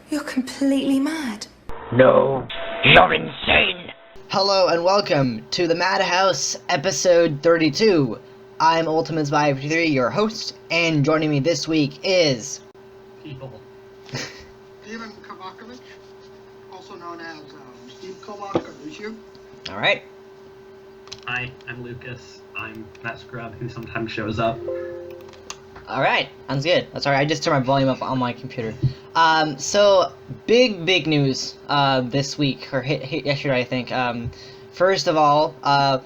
You're completely mad. No, you're insane! Hello and welcome to the Madhouse, episode 32. I'm Ultimate Spy 53, your host, and joining me this week is... People. Steve Kovoc, also known as Steve Kovoc or Lucio. Alright. Hi, I'm Lucas. I'm that scrub who sometimes shows up. Alright, sounds good. Sorry, I just turned my volume up on my computer. So, big news, this week, or hit yesterday, I think. First of all, no,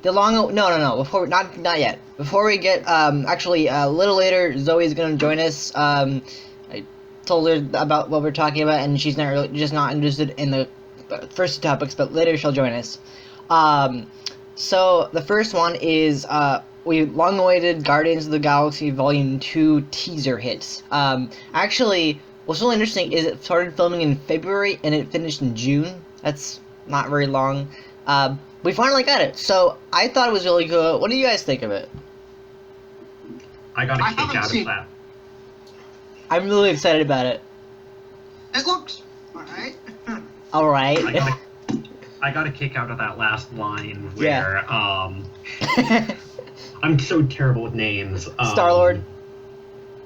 not yet. Before we get, actually, a little later, Zoe's gonna join us. I told her about what we're talking about, and she's just not interested in the first topics, but later she'll join us. So, the first one is, we long-awaited Guardians of the Galaxy Volume 2 teaser hits. Actually, what's really interesting is it started filming in February and it finished in June. That's not very long. We finally got it, so I thought it was really good. What do you guys think of it? I got a kick out of that. I'm really excited about it. It looks alright. Alright. I got a kick out of that last line where, I'm so terrible with names. Star-Lord?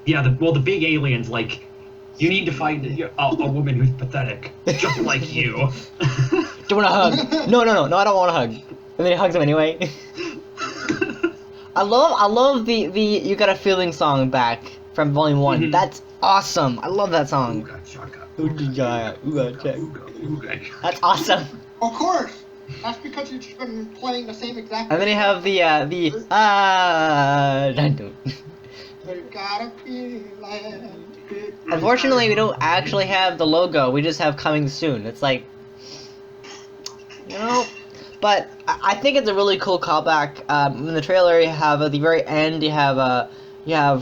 Yeah, the big alien's like, you need to find a woman who's pathetic, just like you. Do you want a hug? No, I don't want a hug. And then he hugs him anyway. I love the You Got a Feeling song back from Volume 1. Mm-hmm. That's awesome. I love that song. Ooga chaka. That's awesome. Of course! That's because you've been playing the same exact. And then you have the Unfortunately, we don't actually have the logo. We just have coming soon. It's like, but I think it's a really cool callback. In the trailer, you have at the very end, you have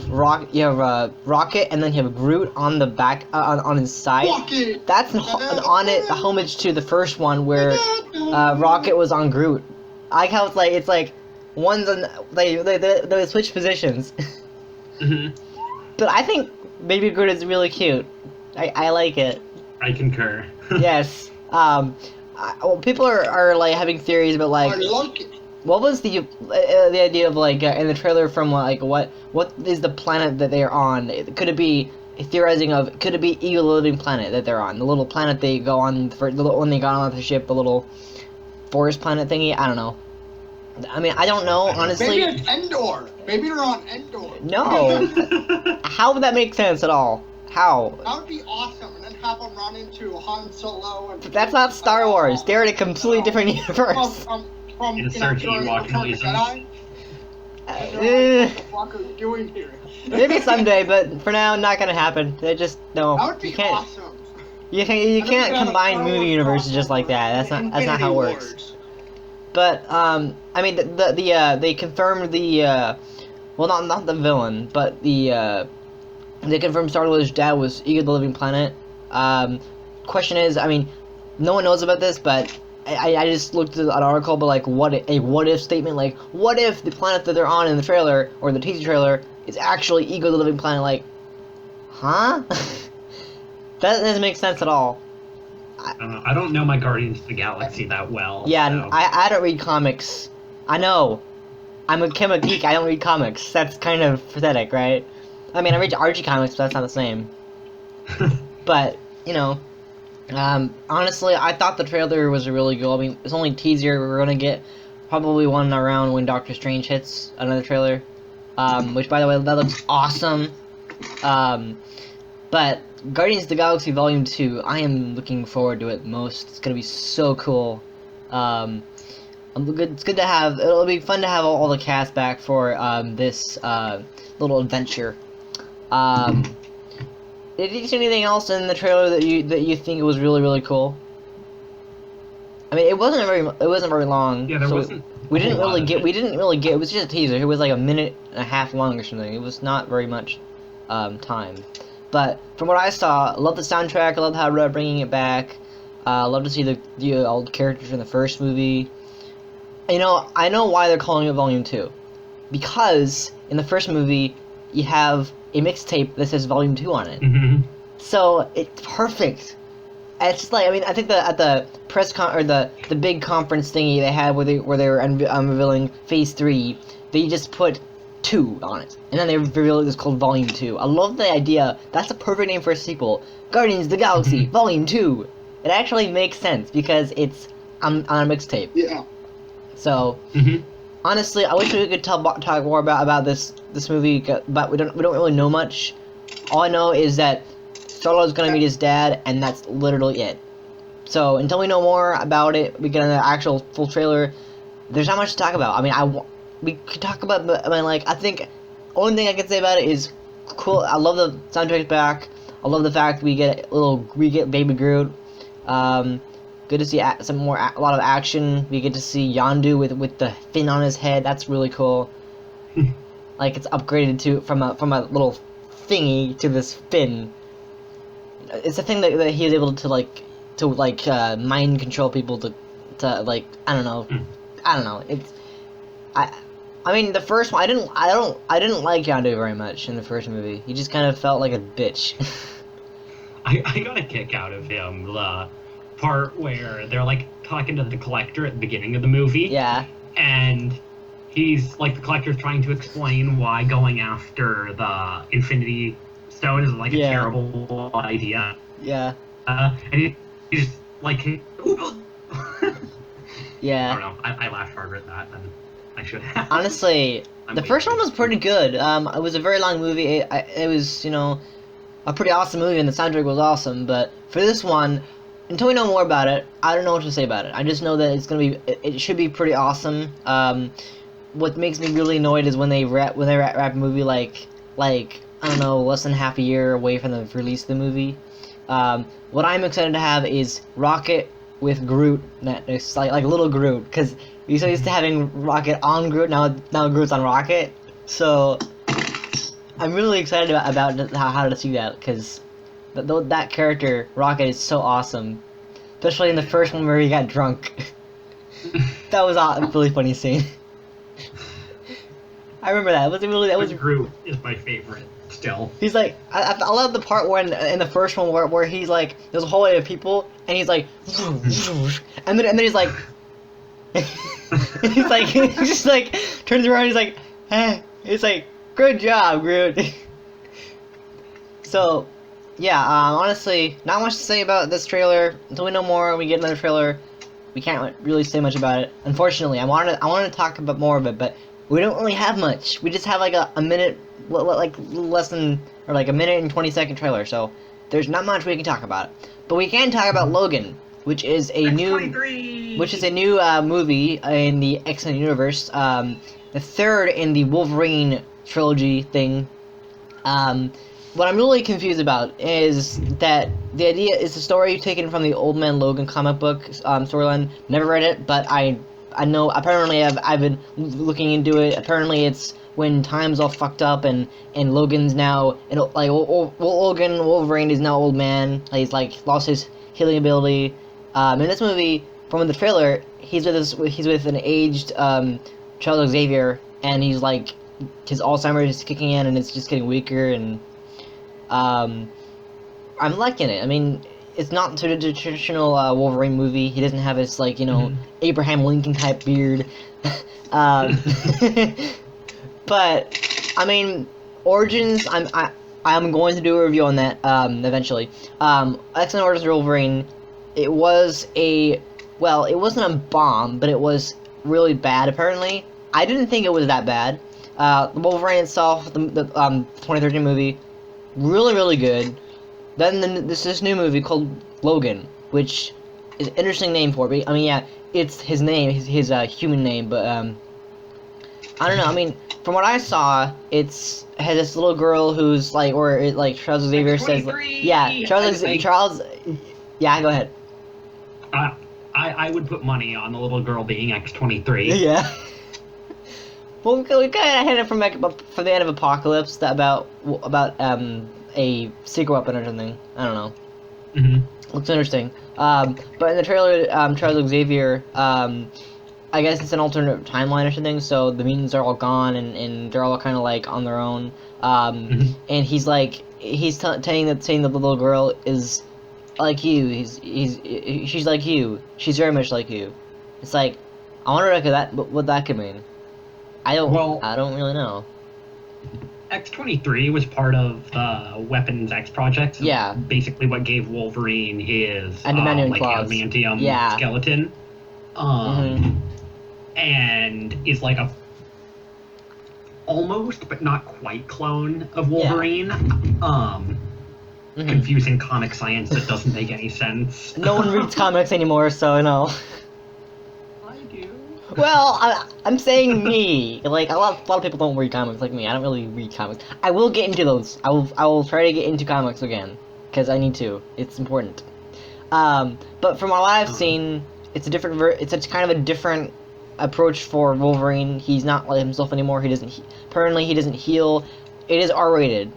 Rocket, and then you have Groot on the back, on his side. Rocket. That's a homage to the first one where Rocket was on Groot. I like how it's like one's on they switch positions. Mm-hmm. But I think Baby Groot is really cute. I like it. I concur. Yes. People are like having theories about like. I like it. What was the idea of like in the trailer from like what is the planet that they're on? Could it be Eagle Living Planet that they're on? The little planet they go on when they got on the ship, the little forest planet thingy. I don't know. I mean, I don't know honestly. Maybe it's Endor. Maybe they're on Endor. No. How would that make sense at all? How? That would be awesome, and then have them run into Han Solo and. But that's not Star Wars. They're in a completely different universe. From Insert Ewok noises. What the fuck are you doing here? Maybe someday, but for now, not gonna happen. They just no. That would be awesome. You can't combine movie universes just like that. That's not how it works. But I mean they confirmed the not the villain, but they confirmed Star-Lord's dad was Eagle the Living Planet. Question is, I mean, no one knows about this, but I just looked at an article, but like what if statement, like what if the planet that they're on in the trailer or the teaser trailer is actually Eagle the Living Planet? Like, huh? That doesn't make sense at all. I don't know my Guardians of the Galaxy that well. Yeah, so. I don't read comics. I know. I'm a geek. I don't read comics. That's kind of pathetic, right? I mean, I read Archie comics, but that's not the same. But honestly, I thought the trailer was really good. I mean, it's only a teaser. We're gonna get probably one around when Doctor Strange hits another trailer. Which, by the way, that looks awesome. But Guardians of the Galaxy Volume 2, I am looking forward to it most. It's gonna be so cool. It's good to have. It'll be fun to have all the cast back for this little adventure. Did you see anything else in the trailer that you think was really cool? I mean, it wasn't very long. Yeah, there so wasn't. We didn't really get. It was just a teaser. It was like a minute and a half long or something. It was not very much time. But from what I saw, I love the soundtrack. I love how they're bringing it back. I love to see the old characters from the first movie. I know why they're calling it Volume 2. Because in the first movie, you have a mixtape that says Volume 2 on it. Mm-hmm. So it's perfect. It's just like, I mean, I think at the press con or the big conference thingy they had where they were unveiling Phase 3, they just put 2 on it, and then they revealed it was called Volume 2. I love the idea. That's a perfect name for a sequel. Guardians of the Galaxy Volume 2. It actually makes sense because it's on a mixtape. Yeah. So honestly, I wish we could talk more about this movie, but we don't really know much. All I know is that Star-Lord's gonna meet his dad, and that's literally it. So until we know more about it, we get an actual full trailer. There's not much to talk about. I mean, we could talk about, but I mean, like, I think only thing I can say about it is cool. I love the soundtrack's back. I love the fact we get Baby Groot. Good to see a lot of action. We get to see Yondu with the fin on his head. That's really cool. Like, it's upgraded from a little thingy to this fin. It's a thing that he is able to mind control people to like, I don't know. It's I mean, the first one I didn't like Yondu very much in the first movie. He just kind of felt like a bitch. I got a kick out of him, the part where they're like talking to the Collector at the beginning of the movie. Yeah. And he's like, the Collector's trying to explain why going after the Infinity Stone is like a terrible idea. Yeah. And he's like, yeah. I don't know. I laughed harder at that than I should have. Honestly, the first one was pretty good. It was a very long movie. It was, a pretty awesome movie, and the soundtrack was awesome. But for this one, until we know more about it, I don't know what to say about it. I just know that it's gonna be. It should be pretty awesome. What makes me really annoyed is when they wrap a movie like I don't know, less than half a year away from the release of the movie. What I'm excited to have is Rocket with Groot. It's like little Groot, because we're so used to having Rocket on Groot. Now Groot's on Rocket. So I'm really excited about how to see that, because that character Rocket is so awesome, especially in the first one where he got drunk. That was a really funny scene. I remember that. Groot is my favorite still. He's like, I love the part when in the first one where he's like, there's a whole way of people, and he's like, and then he's like, he's like, he just like turns around, and he's like, it's like, good job, Groot. So, yeah, honestly, not much to say about this trailer. Until we know more, we get another trailer. We can't really say much about it. Unfortunately, I wanted to talk about more of it, but we don't really have much. We just have like a minute, like less than, or like a minute and 20-second trailer. So there's not much we can talk about. But we can talk about Logan, which is a new movie in the X-Men universe. The third in the Wolverine trilogy thing. What I'm really confused about is that the idea is a story taken from the Old Man Logan comic book storyline. Never read it, but I know, apparently I've been looking into it. Apparently it's when time's all fucked up and Logan's now, like, Logan Wolverine is now old man. He's like lost his healing ability. In this movie, from the trailer, he's with an aged Charles Xavier, and he's like, his Alzheimer's is kicking in and it's just getting weaker, and I'm liking it. I mean, it's not sort of the traditional Wolverine movie. He doesn't have his, like, Abraham Lincoln type beard. But I mean, Origins, I'm going to do a review on that eventually. X-Men Origins Wolverine, it wasn't a bomb, but it was really bad apparently. I didn't think it was that bad. The Wolverine itself, the 2013 movie, really good. Then this new movie called Logan, which is an interesting name for it. I mean, yeah, it's his name, his human name, but I don't know. I mean, from what I saw, it has this little girl who's like, Charles Xavier says, Charles. Yeah, go ahead. I would put money on the little girl being X-23. Yeah. Well, we kind of had it from the end of Apocalypse about a secret weapon or something. I don't know. Looks interesting. But in the trailer, Charles Xavier, I guess it's an alternate timeline or something. So the mutants are all gone, and they're all kind of like on their own. And he's like, saying that the little girl is like you. She's like you. She's very much like you. It's like, I wonder what that could mean. I don't really know. X-23 was part of the Weapons X project. So Yeah. Basically, what gave Wolverine his Adamantium claws. adamantium Yeah. skeleton. And is like a almost but not quite clone of Wolverine. Confusing comic science that doesn't make any sense. No one reads comics anymore, so no. I do. Well, I'm saying me. Like a lot of people don't read comics like me. I don't really read comics. I will get into those. I will try to get into comics again because I need to. It's important. But from what I've seen, it's a different. It's kind of a different approach for Wolverine. He's not like himself anymore. He doesn't. Apparently, he doesn't heal. It is R-rated.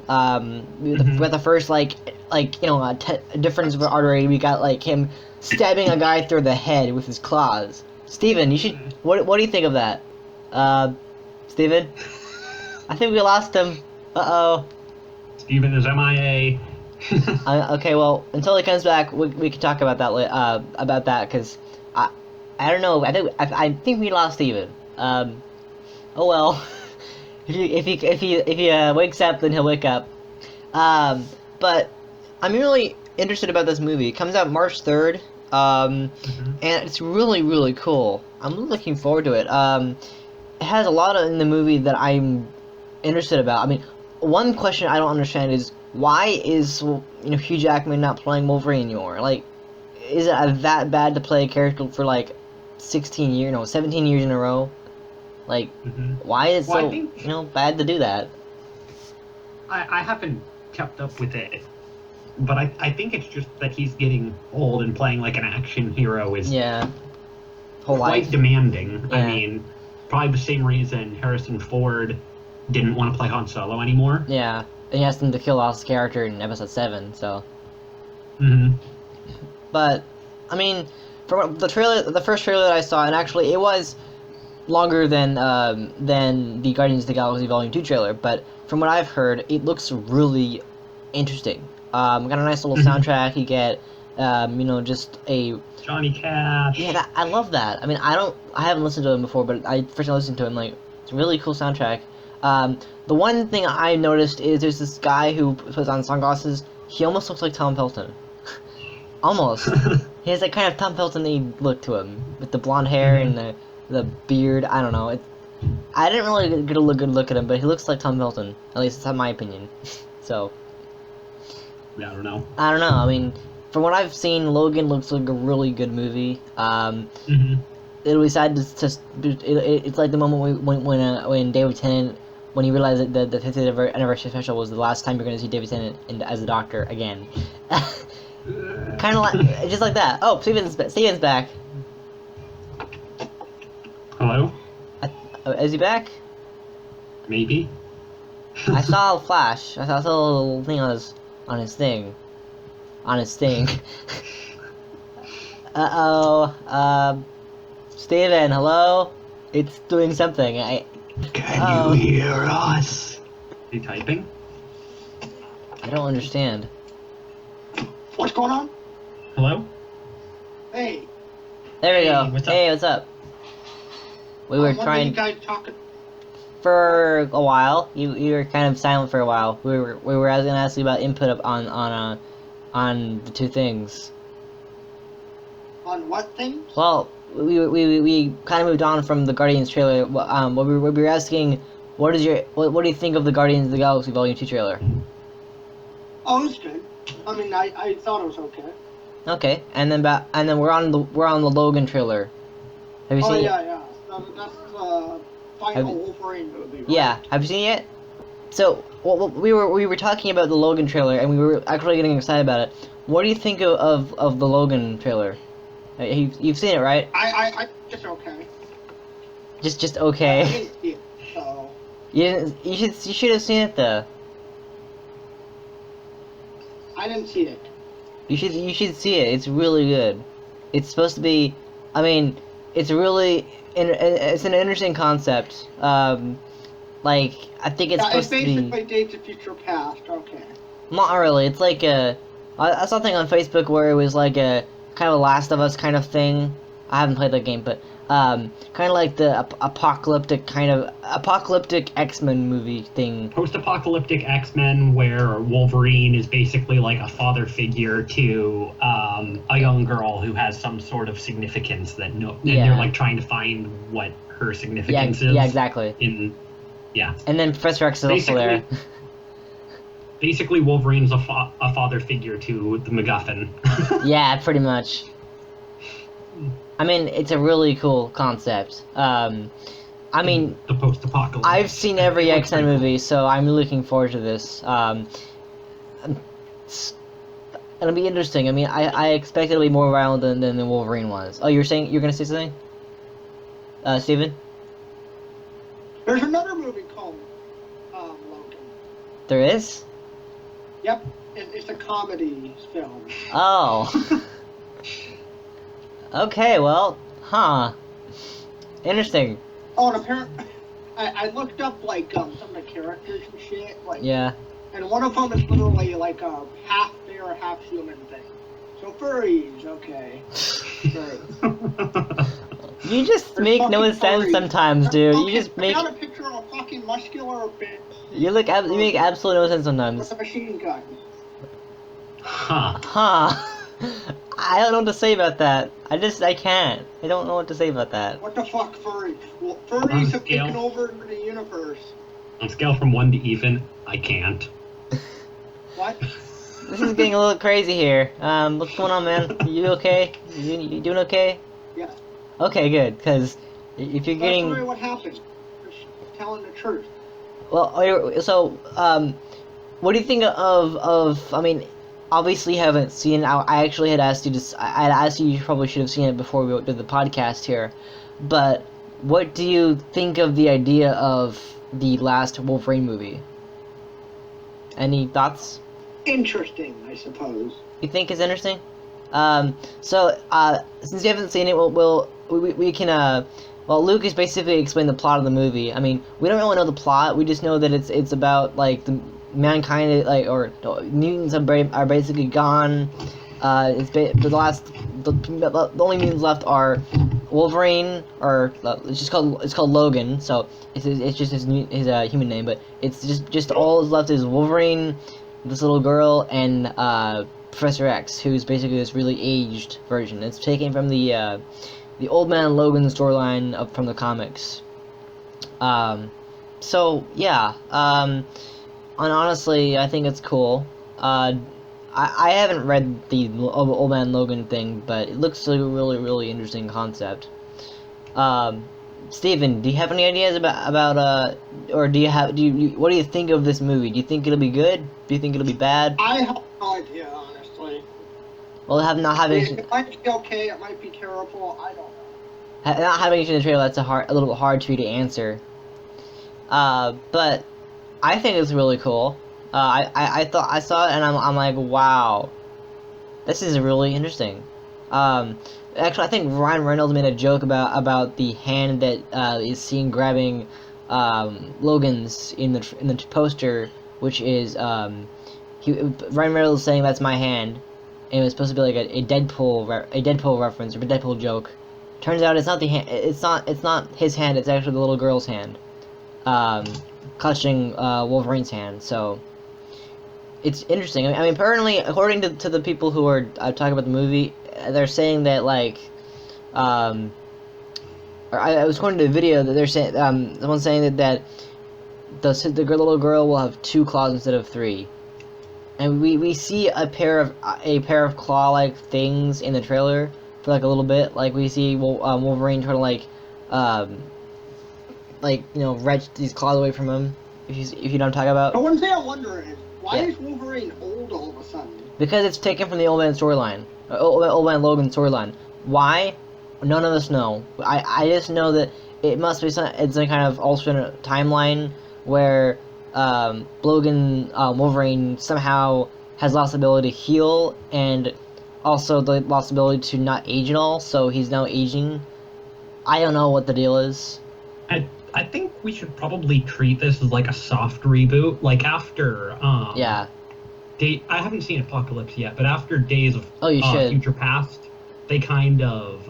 With the first a difference of R-rated, we got like him stabbing a guy through the head with his claws. Steven, you should. What do you think of that? Steven? I think we lost him. Uh-oh. Steven is MIA. Okay, well, until he comes back, we can talk about that, because I don't know. I think we lost Steven. Oh well. If he wakes up, then he'll wake up. But I'm really interested about this movie. It comes out March 3rd. And it's really, really cool. I'm looking forward to it. It has a lot in the movie that I'm interested about. I mean, one question I don't understand is, why is Hugh Jackman not playing Wolverine anymore? Like, is it that bad to play a character for like 17 years in a row? Like, why is it so bad to do that? I haven't kept up with it, but I think it's just that he's getting old, and playing like an action hero is Whole quite life. demanding. Yeah. I mean, probably the same reason Harrison Ford didn't want to play Han Solo anymore. Yeah, and he asked him to kill off his character in Episode 7. So. But I mean, from the first trailer that I saw, and actually it was longer than the Guardians of the Galaxy Volume 2 trailer, but from what I've heard, it looks really interesting. Got a nice little soundtrack. You get, just a Johnny Cash. Yeah, I love that. I mean, I haven't listened to him before, but I first listened to him. Like, it's a really cool soundtrack. The one thing I noticed is there's this guy who puts on sunglasses. He almost looks like Tom Felton. Almost. He has that kind of Tom Felton-y look to him, with the blonde hair and the beard. I don't know. I didn't really get a good look at him, but he looks like Tom Felton. At least that's my opinion. So. Yeah, I don't know. I mean, from what I've seen, Logan looks like a really good movie. It'll be sad it's like the moment when David Tennant, when he realized that the 50th anniversary special was the last time you're going to see David Tennant as a Doctor again. Kind of like, just like that. Oh, Steven's back. Hello? Is he back? Maybe. I saw a flash. I saw a little thing on his thing. Uh-oh. Steven, hello? It's doing something. Can you hear us? Are you typing? I don't understand. What's going on? Hello? Hey, There we go. What's up? Hey, what's up? We were what are trying you guys talking? for a while. You were kind of silent for a while. We were gonna ask you about input on the two things. On what things? Well, we kind of moved on from the Guardians trailer. We were asking, what do you think of the Guardians of the Galaxy Volume 2 trailer? Oh, it's good. I mean, I thought it was okay. Okay, and then we're on the Logan trailer. Have you seen it? Yeah. That's final Wolverine movie. Right? Yeah, have you seen it yet? So, we were talking about the Logan trailer, and we were actually getting excited about it. What do you think of the Logan trailer? You've seen it, right? I just okay. Just I okay. didn't see it, so You should have seen it though. I didn't see it. You should see it. It's really good. It's supposed to be. I mean, it's it's an interesting concept. Like I think it's supposed to be. Basically Days of Future Past. Okay. Not really. It's like I saw something on Facebook where it was like a kind of Last of Us kind of thing. I haven't played that game, but kind of like the apocalyptic X-Men movie thing. Post-apocalyptic X-Men, where Wolverine is basically like a father figure to a young girl who has some sort of significance and they're like trying to find what her significance is. Yeah, exactly. And then Professor X is also there. Basically, Wolverine's a father figure to the MacGuffin. Yeah, pretty much. I mean, it's a really cool concept. I mean, the post-apocalypse. I've seen every X-Men movie, so I'm looking forward to this. It'll be interesting. I mean, I expect it'll be more violent than the Wolverine was. Oh, you're gonna say something? Steven? There's another movie called Logan. There is? Yep, it's a comedy film. Oh. Okay, well, interesting. Oh, and apparently, I looked up like some of the characters and shit. Like, yeah. And one of them is literally like a half bear, half human thing. So furries, okay. Great. You just make no sense sometimes, dude. Okay, You just make. I got a picture of a fucking muscular bitch. You make absolutely no sense sometimes. With a machine gun. I don't know what to say about that. I can't. I don't know what to say about that. What the fuck, furries? Well, furries have taken over the universe. On a scale from 1 to even, I can't. What? This is getting a little crazy here. What's going on, man? You okay? You doing okay? Yeah. Okay, good. Because if you're getting. That's what happened. Just telling the truth. Well, so what do you think of? I mean, obviously you haven't seen. I actually had asked you to. I had asked you. You probably should have seen it before we did the podcast here. But what do you think of the idea of the last Wolverine movie? Any thoughts? Interesting, I suppose. You think it's interesting? So since you haven't seen it, we can. Well, Lucas basically explained the plot of the movie. I mean, we don't really know the plot. We just know that it's about like the mankind, or mutants are basically gone. The only mutants left are Wolverine, or it's called Logan. So it's just his human name, but it's just all that's left is Wolverine, this little girl, and Professor X, who's basically this really aged version. It's taken from the Old Man Logan storyline from the comics. So yeah, and honestly, I think it's cool. I haven't read the Old Man Logan thing, but it looks like a really, really interesting concept. Steven, do you have any ideas about or what do you think of this movie? Do you think it'll be good? Do you think it'll be bad? I have no idea, honestly. Well, It might be okay, it might be terrible, I don't know. Not having seen the trailer, that's a little bit hard for you to answer. But I think it's really cool. I saw it and I'm like, wow, this is really interesting. Actually, I think Ryan Reynolds made a joke about the hand that is seen grabbing Logan's in the poster, which is Ryan Reynolds saying that's my hand, and it was supposed to be like a Deadpool reference or a Deadpool joke. Turns out it's not the hand. It's not his hand. It's actually the little girl's hand, clutching Wolverine's hand. So it's interesting. I mean, apparently, according to the people who are talking about the movie, they're saying that like, I was according to the video that they're saying someone's saying that the little girl will have 2 claws instead of 3, and we see a pair of claw-like things in the trailer for like a little bit. Like we see Wolverine trying to wrench these claws away from him. If you know what I'm talking about. But one thing I wonder is, why is Wolverine old all of a sudden? Because it's taken from the Old Man storyline. Old Man Logan storyline. Why? None of us know. I just know that it must be it's some kind of alternate timeline where Wolverine somehow has lost the ability to heal, and also the lost ability to not age at all, so he's now aging. I don't know what the deal is. I think we should probably treat this as like a soft reboot. Like after Yeah. I haven't seen Apocalypse yet, but after Days of You should. Future Past, they kind of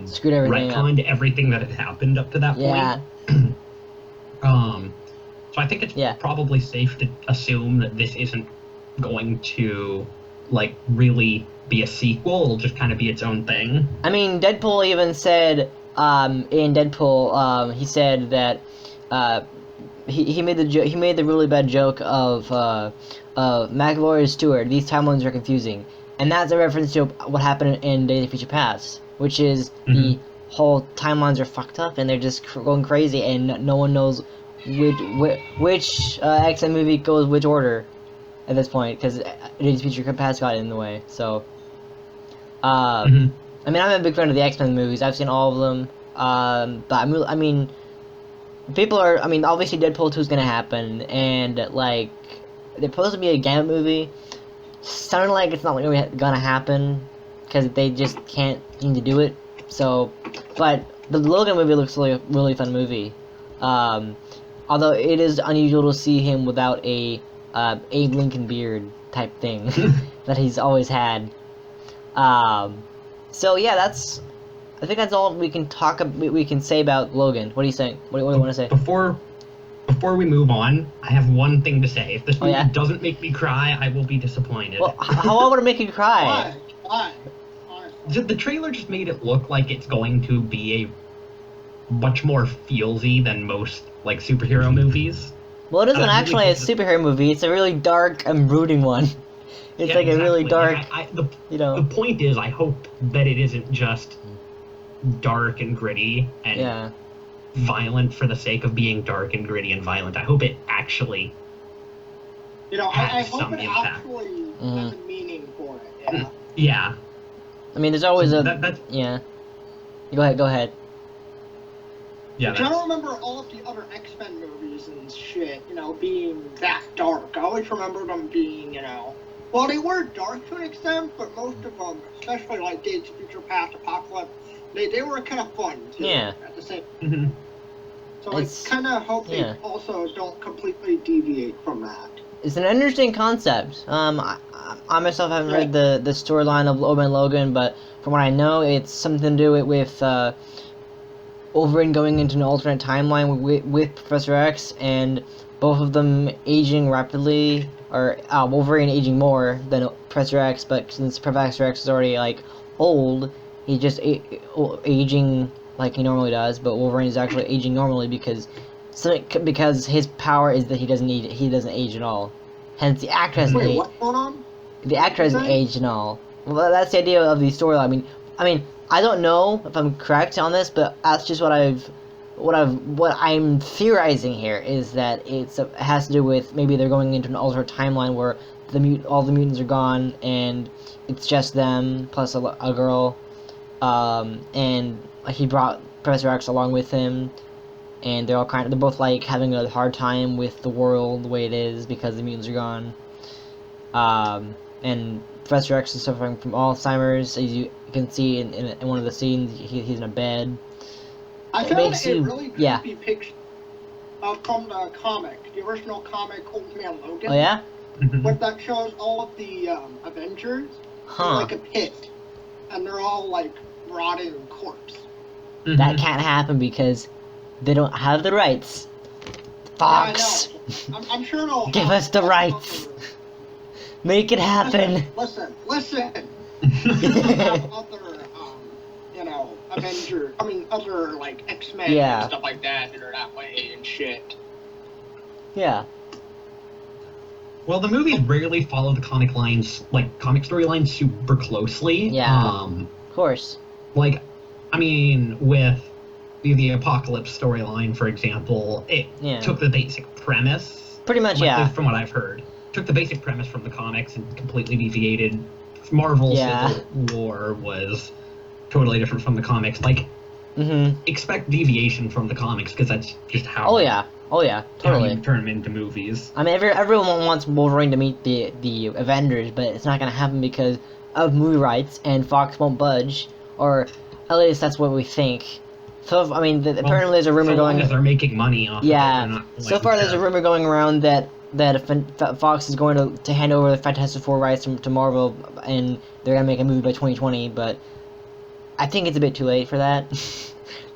Screwed everything retconned everything that had happened up to that Yeah. point. So I think it's probably safe to assume that this isn't going to like really be a sequel. It'll just kind of be its own thing. I mean, Deadpool even said in Deadpool, he said that he made the really bad joke of McAvoy and Stewart. These timelines are confusing, and that's a reference to what happened in Days of Future Past, which is the whole timelines are fucked up and they're just going crazy, and no one knows which X-Men movie goes which order at this point, because Days of Future Past got in the way. So, I mean, I'm a big fan of the X-Men movies. I've seen all of them. But I mean, people are. I mean, obviously Deadpool 2 is gonna happen, and like, there's supposed to be a Gambit movie. Sounding like it's not really gonna happen because they just can't seem to do it. So, but the Logan movie looks like a really fun movie. Although it is unusual to see him without a Abe Lincoln beard type thing that he's always had. So yeah, I think that's all we can say about Logan. What do you think? What do you want to say? Before we move on, I have one thing to say. If this movie doesn't make me cry, I will be disappointed. Well, how would it make you cry? Why? The trailer just made it look like it's going to be a much more feelsy than most like superhero movies. Well, it isn't actually a superhero movie. It's a really dark and brooding one. It's like a really dark. The point is, I hope that it isn't just dark and gritty and violent for the sake of being dark and gritty and violent. I hope it actually. I hope it actually has a meaning for it. Yeah. I mean, there's always Go ahead. Yeah. I don't remember all of the other X-Men movies and shit, being that dark. I always remember them being, well, they were dark to an extent, but most of them, especially like Days of Future Past, Apocalypse, they were kind of fun too. Yeah. At the same. So I kind of hope they also don't completely deviate from that. It's an interesting concept. I myself haven't read the storyline of Logan, but from what I know, it's something to do with Wolverine going into an alternate timeline with Professor X, and both of them aging rapidly, or Wolverine aging more than Professor X, but since Professor X is already like old, he's just aging like he normally does, but Wolverine is actually aging normally because his power is that he doesn't age at all. Hence, the actor hasn't aged. What's going on? The actor hasn't aged at all. Well, that's the idea of the storyline. I mean, I don't know if I'm correct on this, but that's just what I'm theorizing here is that it has to do with maybe they're going into an alternate timeline where all the mutants are gone and it's just them plus a girl, and he brought Professor X along with him, and they're both like having a hard time with the world the way it is because the mutants are gone, and Professor X is suffering from Alzheimer's, as you can see in one of the scenes. He's in a bed. I found a really creepy picture from the comic, the original comic Old Man Logan. Oh yeah? But that shows all of the Avengers in like a pit, and they're all like rotting corpse. That can't happen because they don't have the rights. Fox! Yeah, I know. I'm sure it'll give us the rights. Make it happen. Listen. Have other, other like X-Men and stuff like that are that way and shit. Yeah. Well, the movies rarely follow the comic storylines super closely. Yeah. Of course. Like, I mean, with the Apocalypse storyline, for example, it took the basic premise. Pretty much, from what I've heard. Took the basic premise from the comics and completely deviated. Marvel's Civil War was totally different from the comics. Like, expect deviation from the comics because that's just how. Oh yeah, totally. How you turn them into movies. I mean, everyone wants Wolverine to meet the Avengers, but it's not gonna happen because of movie rights, and Fox won't budge, or at least that's what we think. So I mean, apparently there's a rumor so going. Long as they're making money off. Yeah. Of it, they're not, So far, there's a rumor going around that Fox is going to hand over the Fantastic Four rights to Marvel, and they're gonna make a movie by 2020. But I think it's a bit too late for that.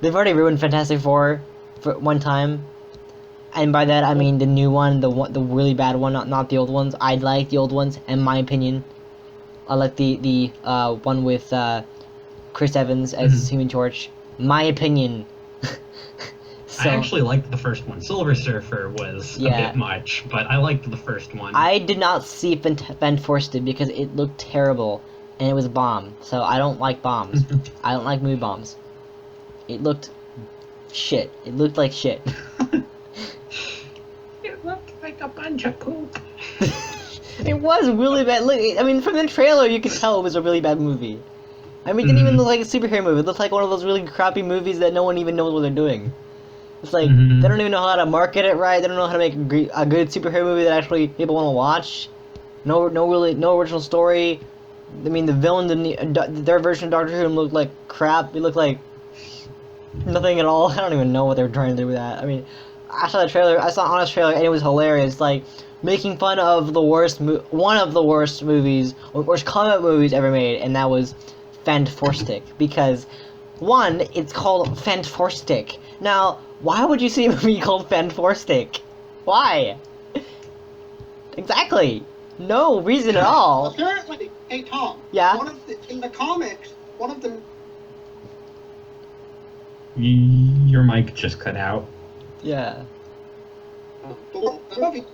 They've already ruined Fantastic Four for one time, and by that I mean the new one, the really bad one, not the old ones. I like the old ones, in my opinion. I like the one with Chris Evans as Human Torch. My opinion. So, I actually liked the first one. Silver Surfer was a bit much, but I liked the first one. I did not see Fantastic because it looked terrible, and it was a bomb. So I don't like bombs. I don't like movie bombs. It looked shit. It looked like shit. It looked like a bunch of poop. It was really bad. Look, I mean, from the trailer you could tell it was a really bad movie. I mean, it didn't even look like a superhero movie. It looked like one of those really crappy movies that no one even knows what they're doing. It's like, they don't even know how to market it right. They don't know how to make a good superhero movie that actually people want to watch. No original story. I mean, the villain, their version of Doctor Who looked like crap. It looked like nothing at all. I don't even know what they were trying to do with that. I mean, I saw the trailer. I saw Honest trailer, and it was hilarious. Like, making fun of the one of the worst movies, or worst comic movies ever made, and that was Fantastic. Because, one, it's called Fantastic. Now, why would you see a movie called Fantastic? Why? Exactly. No reason at all. Apparently, hey Tom. Yeah. In the comics, one of the. Your mic just cut out. Yeah. The movie.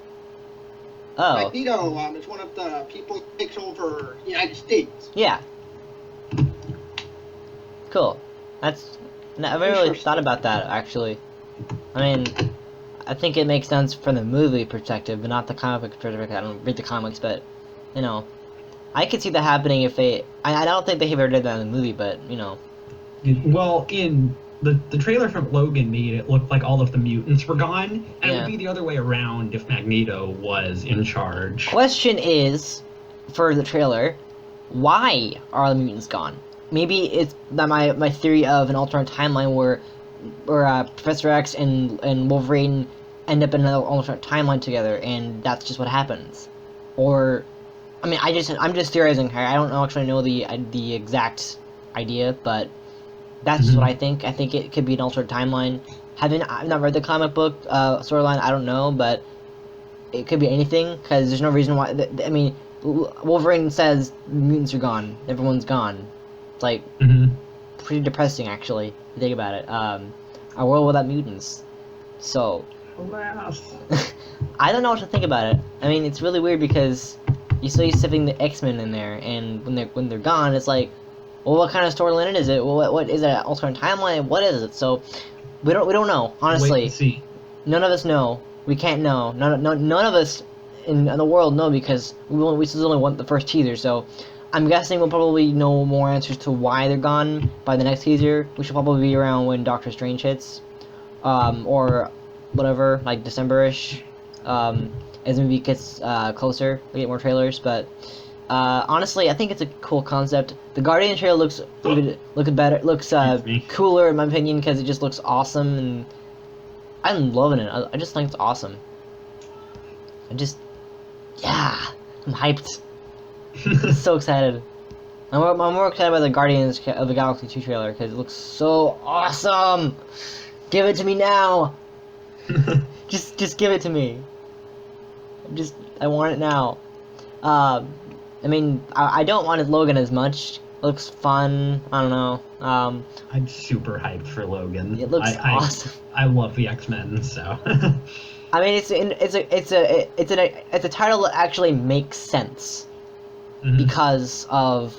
Oh. Magneto is one of the people who takes over the United States. Yeah. Cool. That's. I haven't really thought about that, actually. I mean, I think it makes sense from the movie perspective, but not the comic book perspective. I don't read the comics, but, you know, I could see that happening if they... I don't think they ever did that in the movie, but, you know. Well, in the trailer from Logan made it look like all of the mutants were gone, and it would be the other way around if Magneto was in charge. Question is, for the trailer, why are the mutants gone? Maybe it's my theory of an alternate timeline where Professor X and Wolverine end up in another alternate timeline together, and that's just what happens. Or, I mean, I'm just theorizing here. I don't actually know the exact idea, but that's just what I think. I think it could be an alternate timeline. I've not read the comic book storyline. I don't know, but it could be anything because there's no reason why. I mean, Wolverine says mutants are gone. Everyone's gone. It's like pretty depressing, actually. If you think about it. A world without mutants. So I don't know what to think about it. I mean, it's really weird because you're so used to having the X-Men in there, and when they're gone, it's like, well, what kind of storyline is it? Well, what is it? An alternate timeline? What is it? So we don't know. Honestly, wait and see. None of us know. We can't know. None of us in the world know because we still only want the first teaser. So I'm guessing we'll probably know more answers to why they're gone by the next teaser, which will probably be around when Doctor Strange hits, or whatever, like December-ish, as the movie gets closer. We get more trailers, but honestly, I think it's a cool concept. The Guardian trailer looks better, looks cooler in my opinion because it just looks awesome, and I'm loving it. I just think it's awesome. I'm hyped. So excited. I'm more excited about the Guardians of the Galaxy 2 trailer because it looks so awesome. Give it to me now. just give it to me. I want it now. I mean, I don't want Logan as much. It looks fun. I don't know. I'm super hyped for Logan. It looks awesome. I love the X-Men, so. I mean, it's a title that actually makes sense. Because of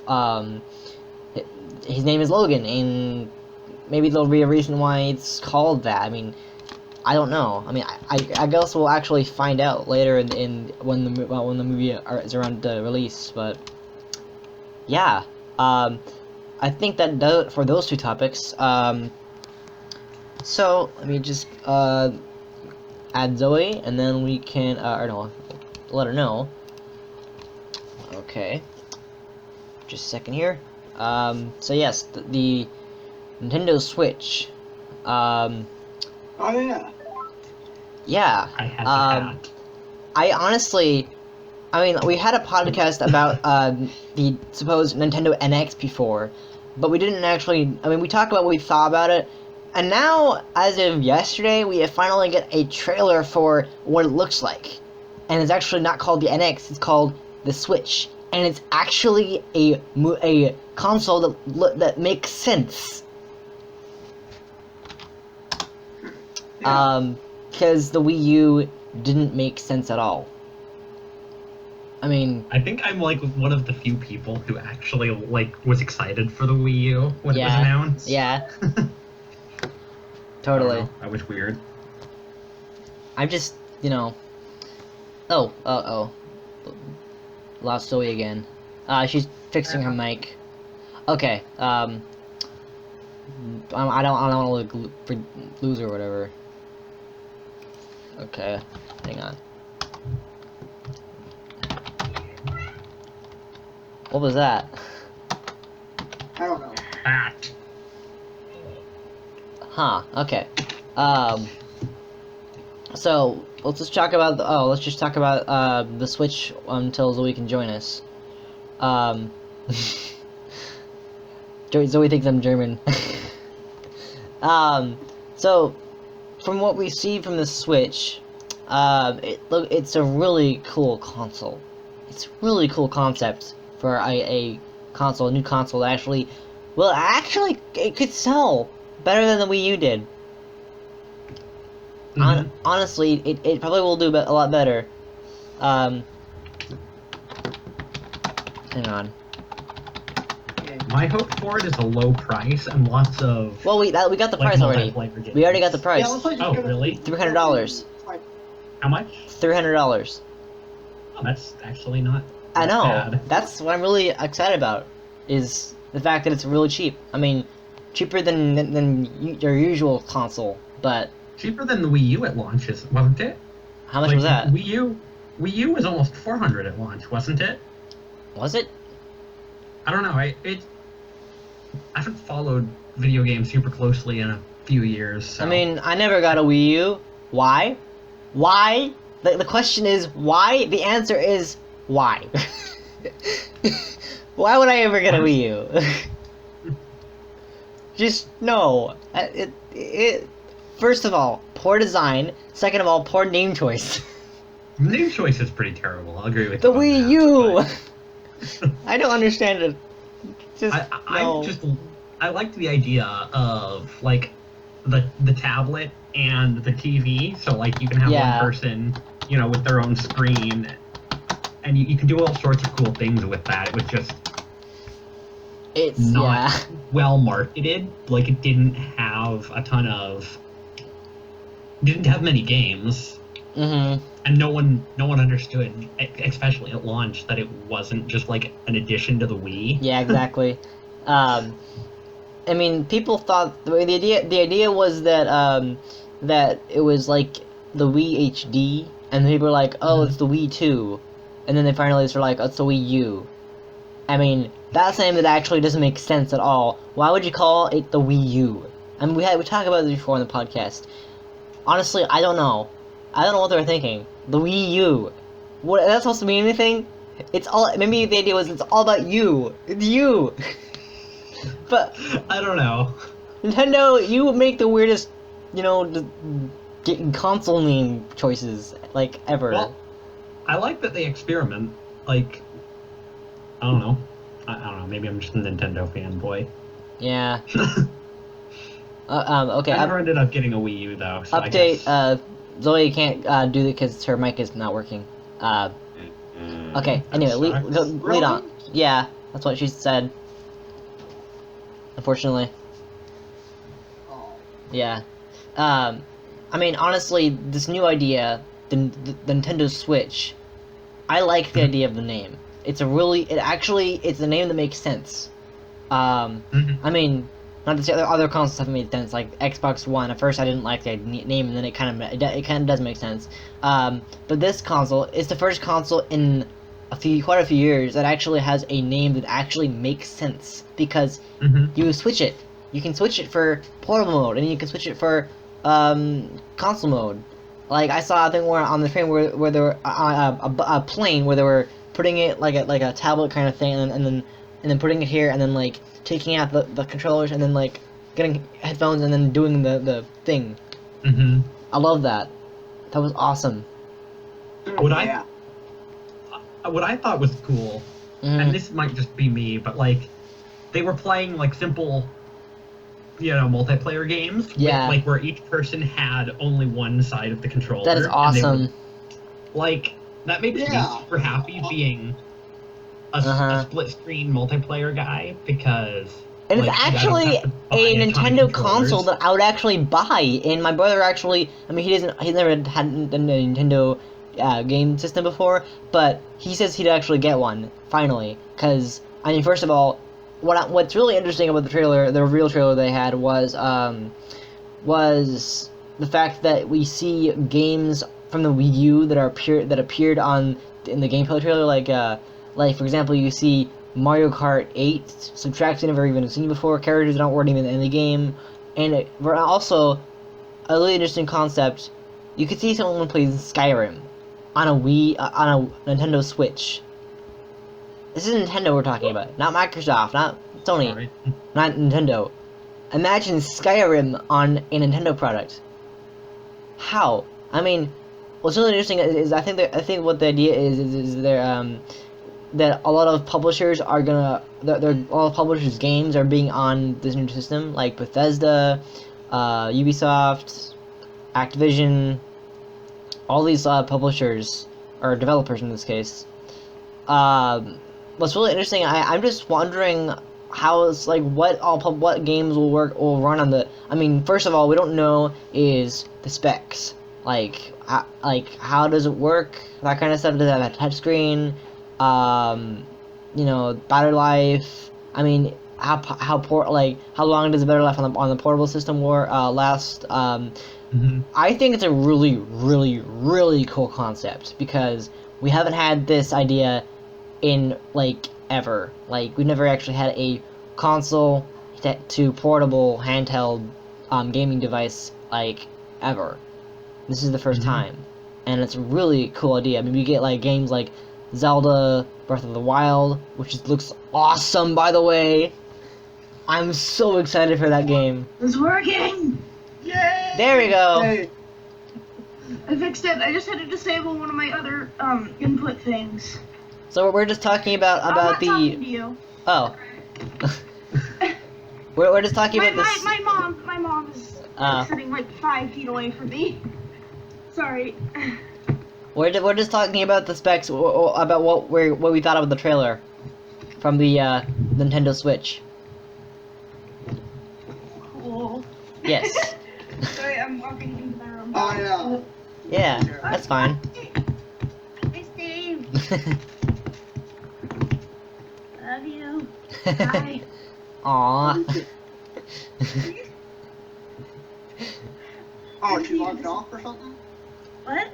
his name is Logan, and maybe there'll be a reason why it's called that. I mean, I don't know. I mean, I guess we'll actually find out later when the movie is around the release. But yeah, I think that does it for those two topics. So let me just add Zoe, and then we can let her know. Okay, just a second here. So yes, the Nintendo Switch Oh yeah. Yeah. I had that. I honestly, I mean, we had a podcast about the supposed Nintendo NX before, but we didn't actually. I mean, we talked about what we thought about it, and now, as of yesterday, we have finally get a trailer for what it looks like, and it's actually not called the NX; it's called the Switch, and it's actually a console that makes sense. Yeah. Because the Wii U didn't make sense at all. I mean, I think I'm like one of the few people who actually like was excited for the Wii U when it was announced. Yeah. Totally. That was weird. I'm just, Oh. Lost Zoe again. She's fixing her mic. Okay. I don't want to lose her or whatever. Okay. Hang on. What was that? I don't know. That. Huh. Okay. So let's just talk about the Switch until Zoe can join us. Zoe thinks I'm German. So from what we see from the Switch, it's a really cool console. It's a really cool concept for a console, a new console that actually it could sell better than the Wii U did. Mm-hmm. Honestly, it probably will do a lot better. Hang on. My hope for it is a low price and lots of. Well, we got the price already. We already got the price. Yeah, looks like it's Oh, gonna really? be $300. How much? $300. Oh, that's actually not. I know. Bad. That's what I'm really excited about. Is the fact that it's really cheap. I mean, cheaper than your usual console, but Cheaper than the Wii U at launch, wasn't it? how much was that? Wii U was almost $400 at launch, wasn't it? Was it? I don't know. I haven't followed video games super closely in a few years. So. I mean, I never got a Wii U. Why? Why? The question is why? The answer is why. Why would I ever get a Wii U? Just no. First of all, poor design. Second of all, poor name choice. Name choice is pretty terrible. I'll agree with The you. on Wii that, U. but- I don't understand it. Just no. I liked the idea of like the tablet and the TV, so like you can have Yeah. one person, with their own screen, and you can do all sorts of cool things with that. It was just It's not well marketed. Like it didn't have many games, Mm-hmm. and no one understood, especially at launch, that it wasn't just like an addition to the Wii. Yeah, exactly. I mean, people thought the idea was that that it was like the Wii HD, and people were like, "Oh, it's the Wii 2," and then they finally were like, "Oh, it's the Wii U." I mean, that's something that actually doesn't make sense at all. Why would you call it the Wii U? I mean, we talked about this before in the podcast. Honestly, I don't know. I don't know what they were thinking. The Wii U. What? That's supposed to mean anything? It's all. Maybe the idea was it's all about you. It's you. But I don't know. Nintendo, you make the weirdest, console name choices like ever. Well, I like that they experiment. Like, I don't know. I don't know. Maybe I'm just a Nintendo fanboy. Yeah. Okay. I never ended up getting a Wii U though. So Update. I guess... Zoe can't do it because her mic is not working. Okay. Anyway, lead on. Yeah, that's what she said. Unfortunately. Oh. Yeah. I mean, honestly, this new idea, the Nintendo Switch, I like the idea of the name. It's a name that makes sense. I mean, not to say other consoles haven't made sense, like Xbox One. At first, I didn't like the name, and then it kind of does make sense. But this console is the first console in quite a few years that actually has a name that actually makes sense because you switch it, you can switch it for portable mode, and you can switch it for console mode. Like I saw a thing where on the train where there were a plane where they were putting it like a tablet kind of thing, and then putting it here, and then like taking out the controllers, and then like getting headphones, and then doing the thing. Mm-hmm. I love that. That was awesome. What I thought was cool, and this might just be me, but like they were playing like simple, multiplayer games. Yeah. With, like where each person had only one side of the controller. That is awesome. Like that makes me super happy being a split screen multiplayer guy, because. And it's actually a Nintendo console that I would actually buy. And my brother actually, I mean, he's never had a Nintendo game system before, but he says he'd actually get one finally. Because I mean, first of all, what's really interesting about the trailer, the real trailer they had, was the fact that we see games from the Wii U that appeared in the gameplay trailer, like for example, you see Mario Kart 8, subtracts you never even seen before, characters that weren't even in the game, and also, a really interesting concept, you could see someone plays Skyrim on a Nintendo Switch. This is Nintendo we're talking about, not Microsoft, not Sony, Right. not Nintendo. Imagine Skyrim on a Nintendo product. How? I mean, what's really interesting is I think what the idea is they're that a lot of publishers are gonna, all of publishers' games are being on this new system, like Bethesda, Ubisoft, Activision, all these publishers, or developers in this case. What's really interesting, I'm just wondering how it's like what games will run on the. I mean, first of all, we don't know is the specs, like how does it work, that kind of stuff. Does it have a touchscreen? Battery life. I mean, how long does the battery life on the portable system last? I think it's a really, really, really cool concept, because we haven't had this idea in ever. Like, we've never actually had a console to portable handheld gaming device ever. This is the first time, and it's a really cool idea. I mean, we get games like Zelda Breath of the Wild, which looks awesome, by the way. I'm so excited for that game. It's working! Yay! There we go. Hey. I fixed it. I just had to disable one of my other input things. So we're just talking about I'm not the. talking to you. Oh. we're just talking about this. My mom is sitting 5 feet away from me. Sorry. We're just talking about the specs, about what we thought about the trailer from the Nintendo Switch. Cool. Yes. Sorry, I'm walking into my room. Oh yeah. Yeah, that's fine. Hey, Steve. Love you. Bye. Aww. Oh, she logged off or something? What?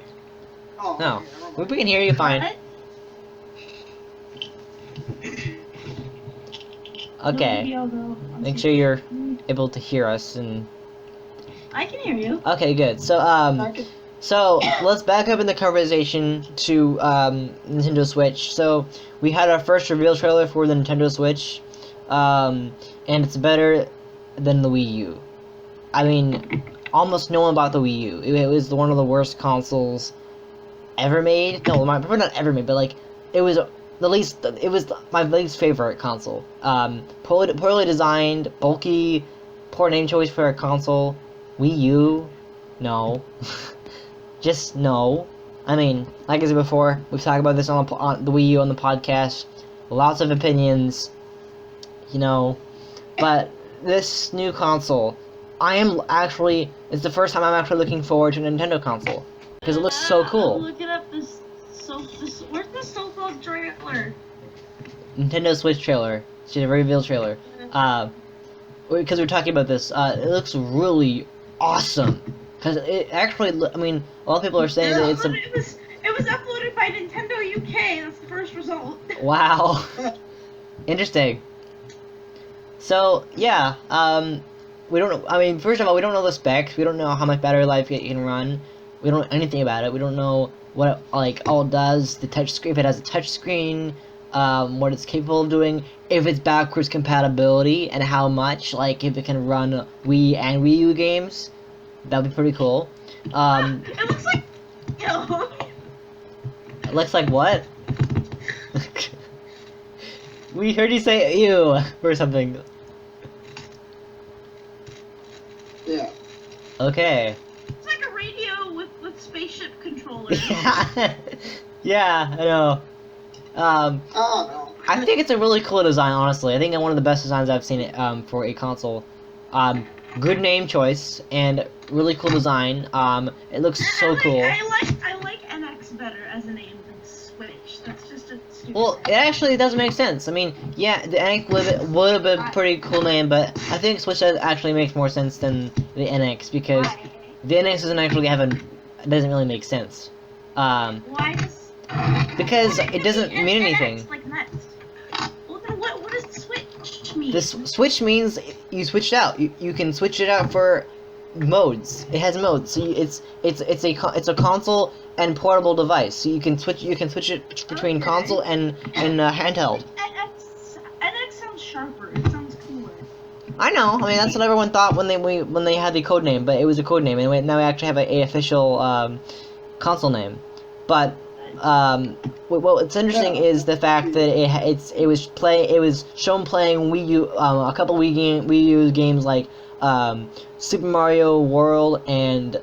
Oh, No, okay, never mind. we can hear you fine. What? Okay. No big deal, though. Make sure you're able to hear us and. I can hear you. Okay, good. So So let's back up in the conversation to Nintendo Switch. So we had our first reveal trailer for the Nintendo Switch, and it's better than the Wii U. I mean, almost no one bought the Wii U. It was one of the worst consoles ever made. No, probably not ever made, but it was my least favorite console. Poorly designed, bulky, poor name choice for a console. Wii U, no. Just no. I mean, like I said before, we've talked about this on the Wii U on the podcast. Lots of opinions, but this new console, it's the first time I'm actually looking forward to a Nintendo console, because it looks so cool. I'm looking up where's the so-called trailer? Nintendo Switch trailer. It's a reveal trailer. Because we're talking about this, it looks really awesome. Because it actually, I mean, a lot of people are saying that it's It was uploaded by Nintendo UK. That's the first result. Wow. Interesting. So yeah, we don't. I mean, first of all, we don't know the specs. We don't know how much battery life it can run. We don't know anything about it. We don't know what it, like all it does. The touch screen, if it has a touch screen, what it's capable of doing, if it's backwards compatibility, and how much. Like if it can run Wii and Wii U games, that'd be pretty cool. It looks like. Yo. It looks like what? We heard you say "ew" or something. Yeah. Okay. It's like a radio with spaceship controllers. Yeah. Yeah, I know. Oh no. I think it's a really cool design, honestly. I think it's one of the best designs I've seen for a console. Good name choice and really cool design. It looks so cool. I like NX better as a name than Switch. That's just a stupid Well, name. it actually doesn't make sense. I mean, yeah, the NX would have been a pretty cool name, but I think Switch actually makes more sense than the NX because Why? the NX doesn't actually doesn't really make sense. Why does? Because it doesn't NX mean anything. like next. Well, then what does Switch mean? This Switch means you switch it out. You can switch it out for modes. It has modes. So it's a console and portable device. So you can switch it between Okay. console and handheld. NX sounds sharper. It sounds cooler. I know. I mean that's what everyone thought when they had the code name, but it was a code name, and now we actually have a official console name. But what's interesting is the fact that it was shown playing Wii U a couple Wii U games like Super Mario World and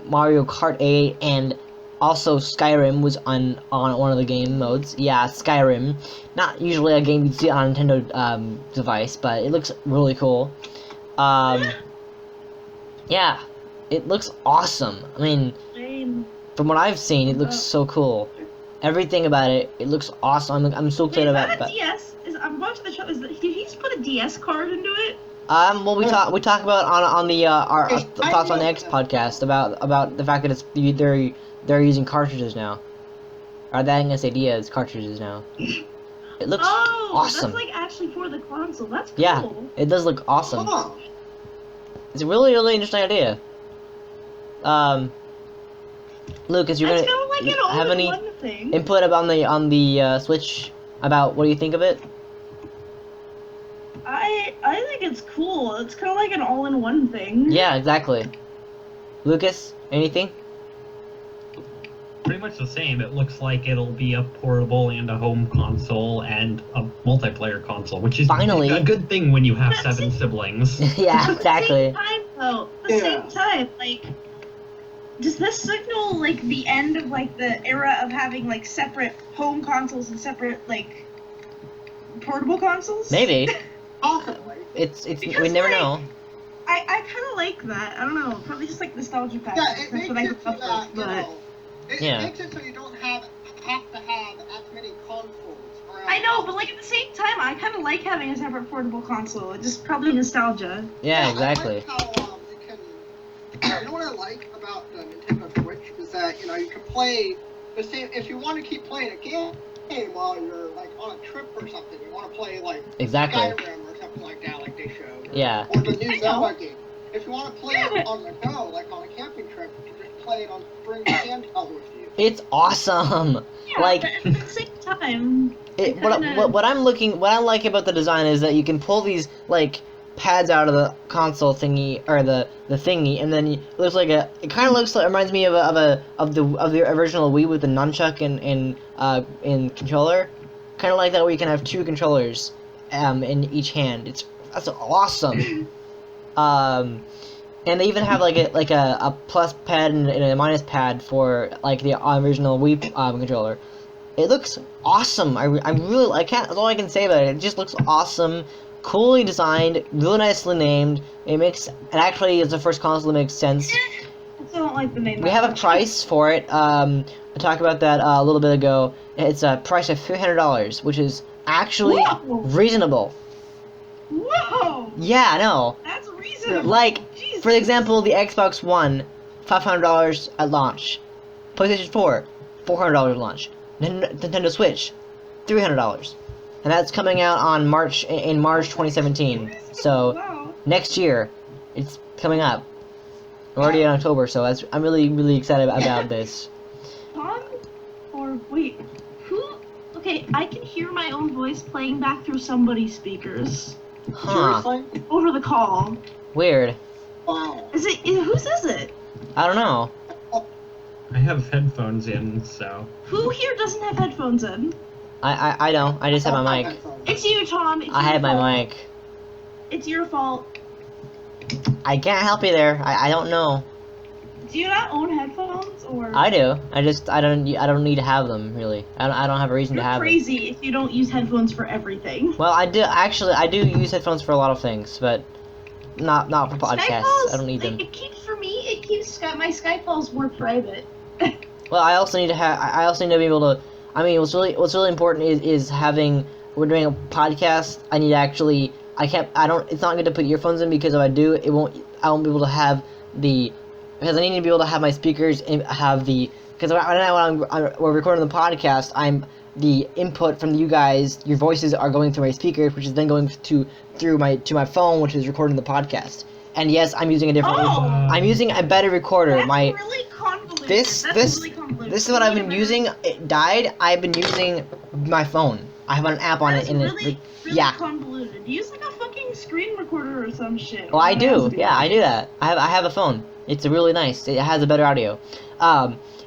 Mario Kart 8, and also Skyrim was on one of the game modes. Yeah, Skyrim. Not usually a game you'd see on a Nintendo device, but it looks really cool. Yeah, it looks awesome. I mean, Same. from what I've seen, it looks so cool. Everything about it is awesome. I'm so excited about Is that it. a DS? I'm watching the show. Did he just put a DS card into it? Well, we talk about on the our thoughts on the X podcast about the fact that they're using cartridges now. Or that I'm gonna say Diaz cartridges now. It looks awesome. That's like actually for the console. That's cool. Yeah, it does look awesome. Huh. It's a really interesting idea. Lucas, you're That's gonna kind of like an have any all-in-one thing. input about on the Switch about what do you think of it? I think it's cool. It's kind of like an all-in-one thing. Yeah, exactly. Lucas, anything? Pretty much the same. It looks like it'll be a portable and a home console and a multiplayer console, which is Finally. a good thing when you have 7 siblings. Yeah, exactly. At the same time, though, at the same time, like, does this signal like the end of like the era of having like separate home consoles and separate like portable consoles? Maybe. Possibly. It's Because, we never like, know. I kind of like that. I don't know. Probably just like nostalgia factor. Yeah, it makes That's what I it so grew up that, with, but it Yeah. makes it so you don't have to have as many consoles around. I know, but like at the same time, I kind of like having a separate portable console. It's just probably nostalgia. Yeah, exactly. I like how it can. You know what I like about the Nintendo Switch is that you can play the same. If you want to keep playing a game while you're like on a trip or something, you want to play like Exactly. Skyrim or something like that, like they showed. Yeah. Or the new I know. Zelda game. If you want to play Yeah, it but- on the go, like on a camping trip, you can just play it on bring the handheld with you. It's awesome. Yeah, Like but at the same time, what I like about the design is that you can pull these like pads out of the console thingy or the thingy, and then it looks like it kind of looks like reminds me of the original Wii with the nunchuck and controller, kind of like that where you can have 2 controllers in each hand. That's awesome. And they even have like a plus pad and a minus pad for like the original Wii controller. It looks awesome. That's all I can say about it. It just looks awesome, coolly designed, really nicely named. It actually is the first console that makes sense. I still don't like the name. We have a price for it. I talked about that a little bit ago. It's a price of $300, which is actually Whoa! reasonable. Whoa! Yeah, I know. That's reasonable. Like, Jesus. for example, the Xbox One, $500 at launch. PlayStation 4, $400 at launch. Nintendo Switch, $300. and that's coming out on March 2017. So Wow. next year, it's coming up. We're already in October, so I'm really excited about this. Tom? Or wait, who? Okay, I can hear my own voice playing back through somebody's speakers Huh? Seriously? over the call. Weird. Wow. Whose is it? I don't know. I have headphones in, so. Who here doesn't have headphones in? I don't. I just have my mic. It's you, Tom. It's I your have my fault. mic. It's your fault. I can't help you there. I don't know. Do you not own headphones, or? I do. I don't need to have them really. I don't have a reason You're to have them. crazy if you don't use headphones for everything. Well, I do use headphones for a lot of things, but not for podcasts. Skype I don't need them. It keeps my Skype calls more private. Well, I also need to be able to. I mean, what's really important is having. We're doing a podcast. I need to actually. It's not good to put earphones in because if I do, I won't be able to have the. Because I need to be able to have my speakers and have the. Because right now when we're recording the podcast, the input from you guys, your voices are going through my speakers, which is then going to my phone, which is recording the podcast. And yes, I'm using a different. Oh! I'm using a better recorder. That's really convoluted. That's really convoluted. This is what I've been using. It died. I've been using my phone. I have an app on That's it, and really yeah. convoluted. Use like a fucking screen recorder or some shit. Well, I do. Yeah, I do that. I have a phone. It's really nice. It has a better audio.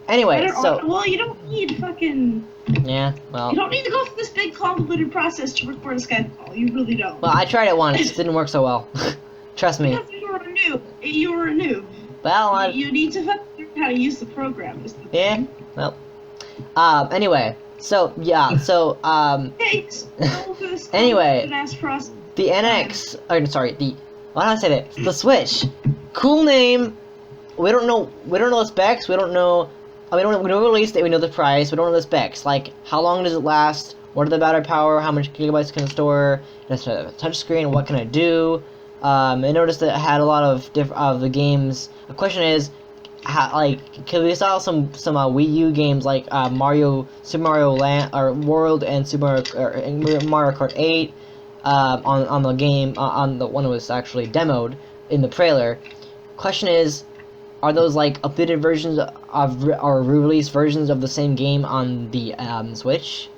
Anyway, so. Well, you don't need fucking. Yeah. Well. You don't need to go through this big convoluted process to record a Skype call. You really don't. Well, I tried it once. It didn't work so well. Trust me. Because you were a noob. You were a noob. Well, You need to fucking learn how to use the program. Is the yeah. thing. Well. Anyway. So yeah. So Hey, so this Anyway, convoluted-ass process. the NX. Sorry. Why did I say that? The Switch. Cool name. We don't know the specs. We don't know. We know the release date. We know the price. We don't know the specs. Like how long does it last? What are the battery power? How much gigabytes can it store? It's a touchscreen. What can it do? I noticed that it had a lot of the games. The question is, cause we saw some Wii U games like Super Mario Land or World and Mario Kart 8 on the game on the one that was actually demoed in the trailer. Question is, are those like updated versions of or re-released versions of the same game on the Switch?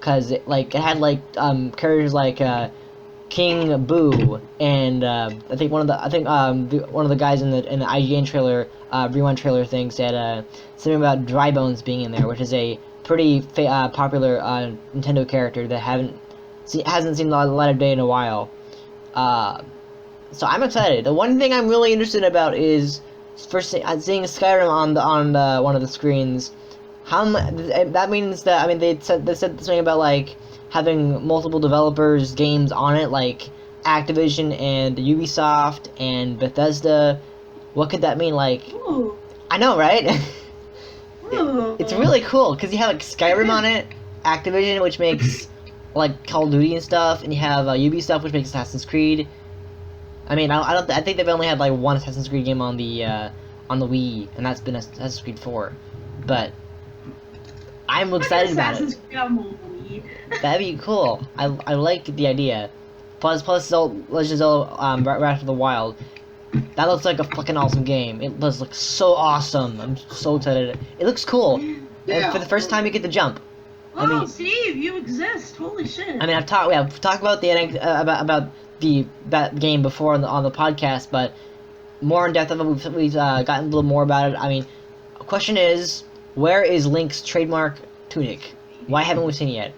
Cause it had characters like King Boo and I think one of the guys in the IGN trailer Rewind trailer thing said something about Dry Bones being in there, which is a pretty popular Nintendo character that hasn't seen the light of day in a while. So I'm excited. The one thing I'm really interested about is first seeing Skyrim on one of the screens. That means that they said something about like having multiple developers games on it, like Activision and Ubisoft and Bethesda. What could that mean? Like, Ooh. I know, right? Ooh. It's really cool because you have like Skyrim on it, Activision, which makes like Call of Duty and stuff, and you have Ubisoft, which makes Assassin's Creed. I think they've only had like one Assassin's Creed game on the Wii, and that's been Assassin's Creed 4. But I'm excited about it. Assassin's Creed on the Wii. That'd be cool. I like the idea. Plus Legend of Zelda Breath of the Wild. That looks like a fucking awesome game. It does look so awesome. I'm so excited. It looks cool. Yeah. And for the first time, you get to jump. Oh, Steve, you exist! Holy shit! I mean, I've talked about that game before on the podcast, but more in depth of it, we've gotten a little more about it. I mean, the question is, where is Link's trademark tunic? Why haven't we seen it yet?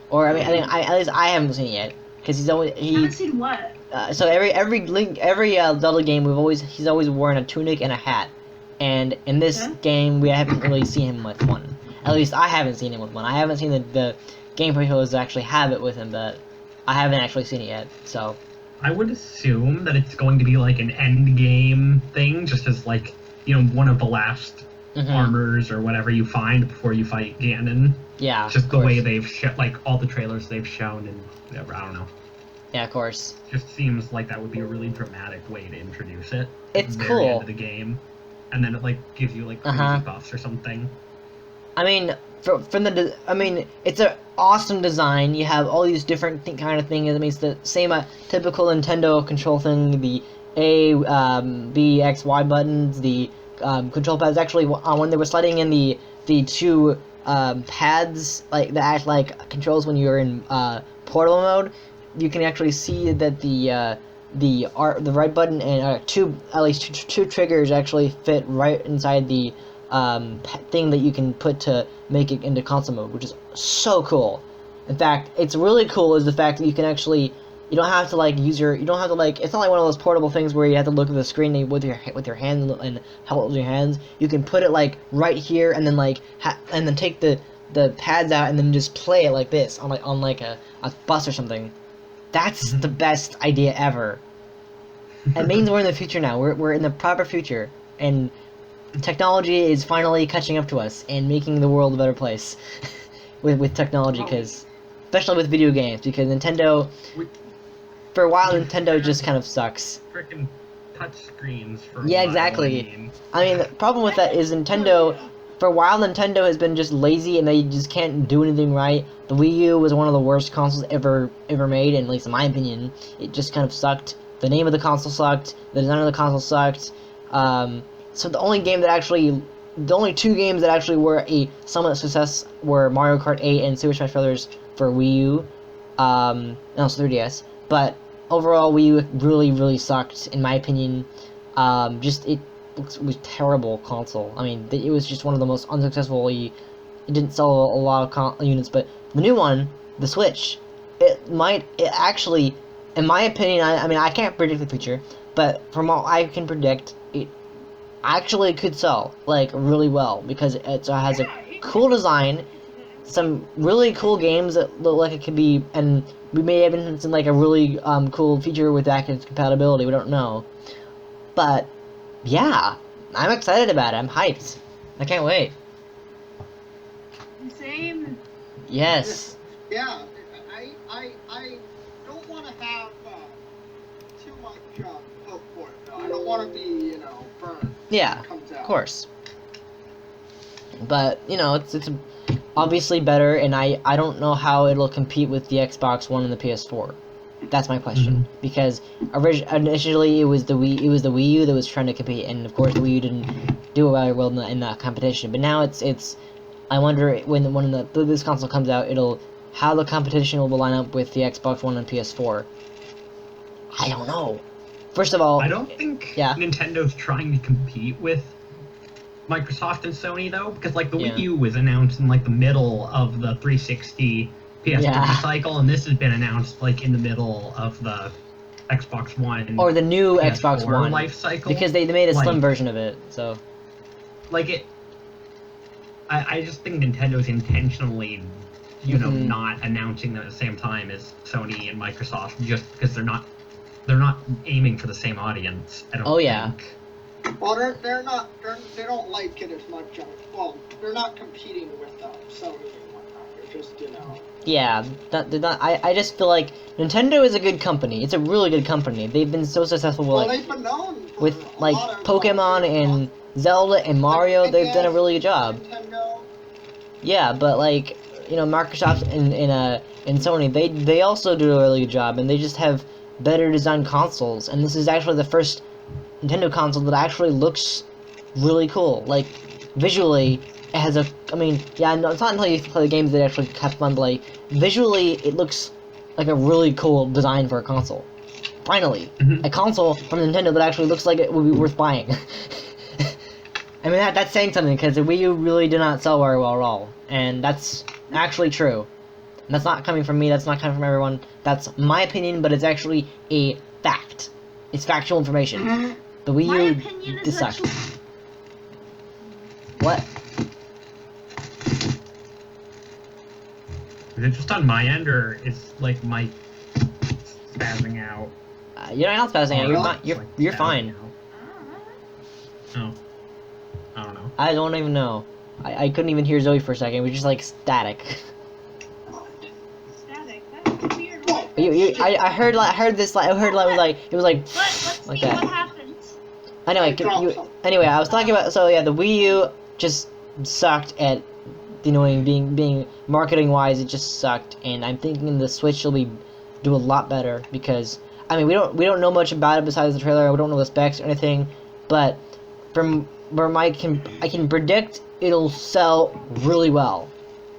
Or I think at least I haven't seen it yet because haven't seen what? So every Zelda game he's always wearing a tunic and a hat, and in this game we haven't really seen him with one. At least I haven't seen him with one. I haven't seen the gameplay trailers actually have it with him, but I haven't actually seen it yet. So I would assume that it's going to be like an end game thing, just as like one of the last armors or whatever you find before you fight Ganon. Yeah, just the way they've like all the trailers they've shown and whatever. I don't know. Yeah, of course. Just seems like that would be a really dramatic way to introduce it. It's at the cool. Very end of the game, and then it like gives you like crazy buffs or something. I mean, from the, I mean, it's an awesome design. You have all these different kind of things. It means the same typical Nintendo control thing. The A, B, X, Y buttons. The control pads. Actually, when they were sliding in the two pads, like that act like controls when you're in portable mode, you can actually see that the right button and at least two triggers actually fit right inside the thing that you can put to make it into console mode, which is so cool. In fact, it's really cool is the fact that you can actually, you don't have to like it's not like one of those portable things where you have to look at the screen with your hands and hold it with your hands. You can put it like right here and then like and then take the pads out and then just play it like this on a bus or something. That's the best idea ever. It means we're in the future now. We're in the proper future, and technology is finally catching up to us and making the world a better place with technology, especially with video games, because Nintendo, for a while, Nintendo just kind of sucks. Frickin' touch screens for yeah, a while, exactly. I mean, the problem with that is Nintendo, for a while, Nintendo has been just lazy and they just can't do anything right. The Wii U was one of the worst consoles ever made, and at least in my opinion, it just kind of sucked. The name of the console sucked. The design of the console sucked. So the only two games that actually were a somewhat success were Mario Kart 8 and Super Smash Bros. For Wii U, and also 3DS. But overall, Wii U really, really sucked, in my opinion. It was terrible console. I mean, it was just one of the most unsuccessful. It didn't sell a lot of units, but the new one, the Switch, it actually, in my opinion, I mean, I can't predict the future, but from all I can predict, it actually could sell, like, really well, because it has a cool design, some really cool games that look like it could be, and we may have been in, like, a really cool feature with backwards compatibility, we don't know. But, yeah, I'm excited about it, I'm hyped. I can't wait. Same. Yes. Yeah, I don't want to have too much hope for it, though. I don't want to be, burned. Yeah, of course. But, it's obviously better, and I don't know how it'll compete with the Xbox One and the PS4. That's my question. Because initially it was the Wii U that was trying to compete, and of course the Wii U didn't do very well in that competition. But now it's I wonder when this console comes out, how the competition will line up with the Xbox One and PS4. I don't know. First of all, I don't think Nintendo's trying to compete with Microsoft and Sony, though, because like the Wii U was announced in like the middle of the 360 PS3 cycle, and this has been announced like in the middle of the Xbox One or the new PS4 Xbox One life cycle, because they made a slim version of it. So, I just think Nintendo's intentionally, not announcing them at the same time as Sony and Microsoft, just because they're not aiming for the same audience. I don't think. Well, they don't like it as much. Well, they're not competing with Sony and whatnot. They're just, Yeah, I just feel like Nintendo is a good company. It's a really good company. They've been so successful they've been known with like Pokemon and Zelda and Mario. They've done a really good job. Nintendo. Yeah, but like Microsoft and Sony, they also do a really good job, and they just have better designed consoles. And this is actually the first Nintendo console that actually looks really cool. Like visually, it has it's not until you play the games that actually have fun. But like visually, it looks like a really cool design for a console. Finally, a console from Nintendo that actually looks like it would be worth buying. I mean, that's saying something, because the Wii U really did not sell very well at all, and that's actually true. And that's not coming from me, that's not coming from everyone, that's my opinion, but it's actually a fact. It's factual information. The Wii U sucked. What? Is it just on my end, or is like my spazzing out? You're not spazzing out, you're fine. Oh. I don't know. I don't even know. I couldn't even hear Zoe for a second. It was just like static. Static. That's weird. I heard this. It was like Let's like see that. what happens. Anyway, I was talking about. So yeah, the Wii U just sucked at You know, being marketing wise, it just sucked. And I'm thinking the Switch will do a lot better because I mean we don't know much about it besides the trailer. We don't know the specs or anything, but from where I can predict it'll sell really well,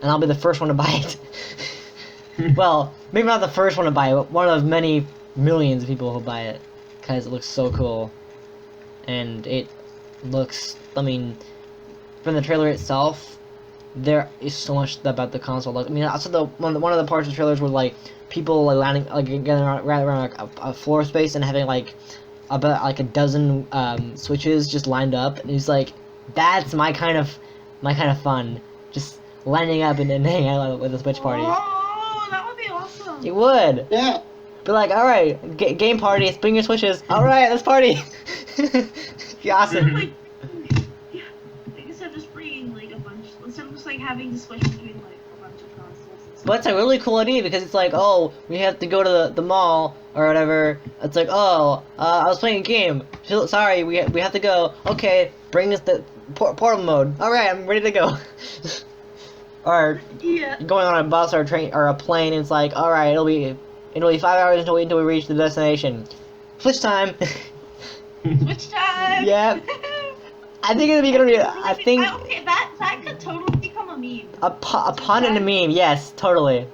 and I'll be the first one to buy it. Well, maybe not the first one to buy it, but one of many millions of people who buy it because it looks so cool, and it looks. I mean, from the trailer itself, there is so much about the console. Like, I mean, also one of the parts of the trailers were like people like landing like getting around like a floor space and having like about like a dozen switches just lined up, and he's like, that's my kind of fun, just lining up and hanging out with a Switch party. Oh, that would be awesome. It would. Yeah. Be like, all right, game party, bring your Switches. All right, let's party. Be awesome. Like, yeah, instead of just bringing like a bunch, instead of just like having to switch between like a bunch of consoles and stuff. But it's a really cool idea because it's like, oh, we have to go to the mall or whatever. It's like, oh, I was playing a game. Sorry, we have to go. Okay, bring us the portal mode. All right, I'm ready to go. Or Yeah. going on a bus or a train or a plane. And it's like, all right, it'll be 5 hours until we reach the destination. Switch time. Switch time. Yeah. I think gonna be. I think Okay, that could totally become a meme. a pun and a meme. Yes, totally.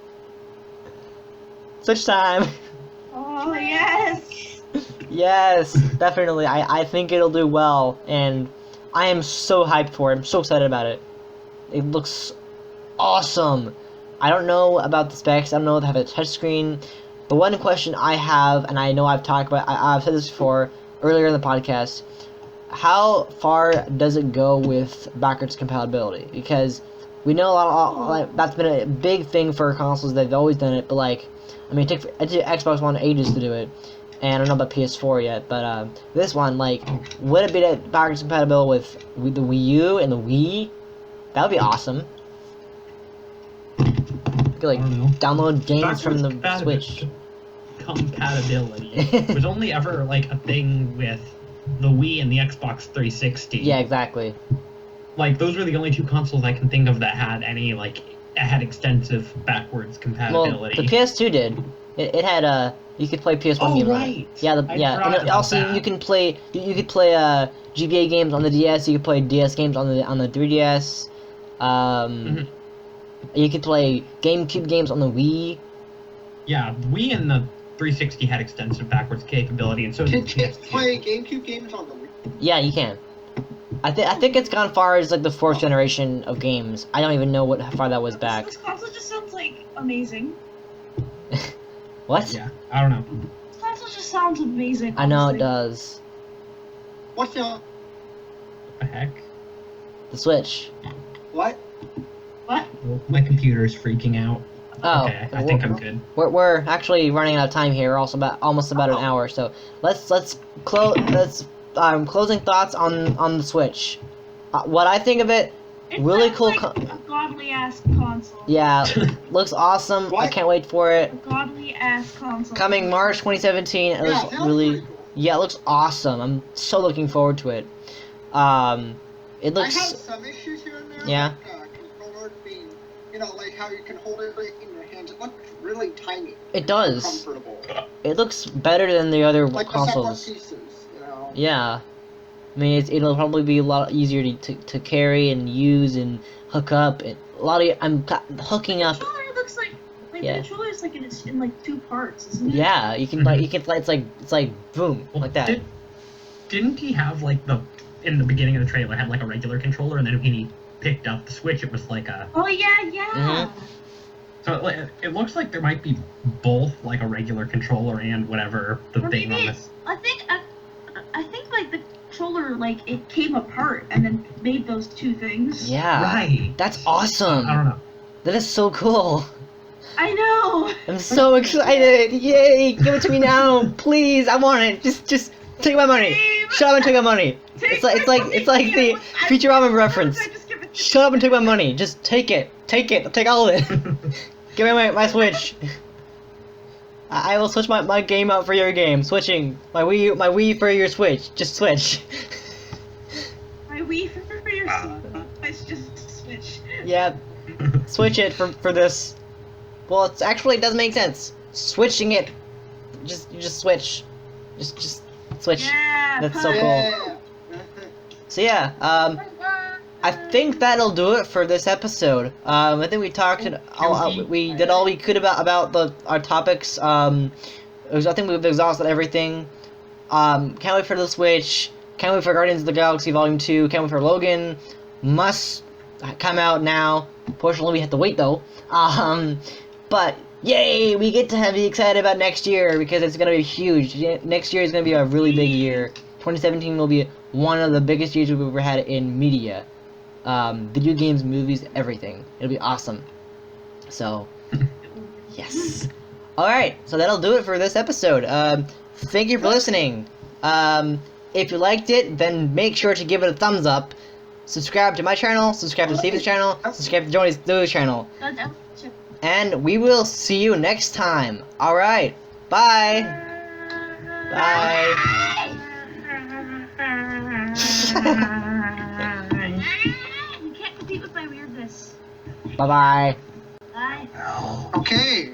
Switch time. Oh yes. Yes, definitely. I think it'll do well, and I am so hyped for it. I'm so excited about it. It looks awesome. I don't know about the specs. I don't know if they have a touchscreen. The one question I have, and I know I've talked about, I've said this before earlier in the podcast, how far does it go with backwards compatibility? Because we know like, that's been a big thing for consoles. They've always done it, but like, I mean, it took Xbox One ages to do it, and I don't know about PS4 yet. But this one, like, would it be backwards compatible with the Wii U and the Wii? That would be awesome. You could like download games from the Switch. Compatibility was only ever like a thing with the Wii and the Xbox 360. Yeah, exactly. Like those were the only two consoles I can think of that had any like had extensive backwards compatibility. Well, the PS2 did. It had you could play PS1 games. Right. Yeah, I and also that. you could play GBA games on the DS. You could play DS games on the 3DS. You could play GameCube games on the Wii. Yeah, the Wii and the 360 had extensive backwards capability, and so did Can you PS2. play GameCube games on the Wii? Yeah, you can. I think it's gone far as like the 4th generation of games. I don't even know how far that was back. This console just sounds like amazing. What? Yeah, I don't know. This console just sounds amazing. I know it honestly. does. What's the... What the heck? The Switch. What? What? Well, my computer's freaking out. Oh, Okay, I think I'm good. We're actually running out of time here. We're also almost about an hour. So let's closing thoughts on the Switch. What I think of it, It really sounds cool. like a godly ass console. Yeah, looks awesome. I What? can't wait for it. A godly ass console. Coming March 2017. It Yeah, looks sounds really, pretty cool. yeah, it looks awesome. I'm so looking forward to it. It I have looks, some issues here and there. Yeah. Like, controller being, like how you can hold it in your hands. It looks really tiny. it does. Comfortable. It looks better than the other Like the separate consoles. pieces. Yeah. I mean, it'll probably be a lot easier to carry and use and hook up. I'm hooking up. The controller looks like Yeah. the controller is like in like 2 parts, isn't it? Yeah, you can it's like boom, Well, like that. Didn't he have like in the beginning of the trailer had like a regular controller, and then when he picked up the Switch, it was like a. Oh yeah. Mhm. So it looks like there might be both like a regular controller and whatever the Or thing on maybe this. I think like the controller like it came apart and then made those 2 things. Yeah. Right. That's awesome. I don't know. That is so cool. I know. I'm so excited. Yay! Give it to me now, please. I want it. Just take my money. Same. Shut up and take my money. It's like the Futurama reference. Shut up and take my money. Just take it. Take it. Take all of it. Give me my Switch. I will switch my game out for your game. Switching my Wii for your Switch. Just switch. My Wii for your Switch. Just Switch. Yeah. Switch it for this. Well, it's actually it does make sense. Switching it, you just switch, just switch. Yeah, That's so cool. Yeah. So yeah, I think that'll do it for this episode. I think we talked. We did all we could about our topics. I think we've exhausted everything. Can't wait for the Switch. Can't wait for Guardians of the Galaxy Volume 2. Can't wait for Logan. Must come out now. Fortunately, we have to wait though. But yay, we get to be excited about next year because it's gonna be huge. Next year is gonna be a really big year. 2017 will be one of the biggest years we've ever had in media. Video games, movies, everything. It'll be awesome. So, yes. Alright, so that'll do it for this episode. Thank you for listening. If you liked it, then make sure to give it a thumbs up. Subscribe to my channel, subscribe to Steven's channel, subscribe to Joey's channel. And we will see you next time. Alright, bye. Bye. You can't compete with my weirdness. Bye-bye. Bye. Okay.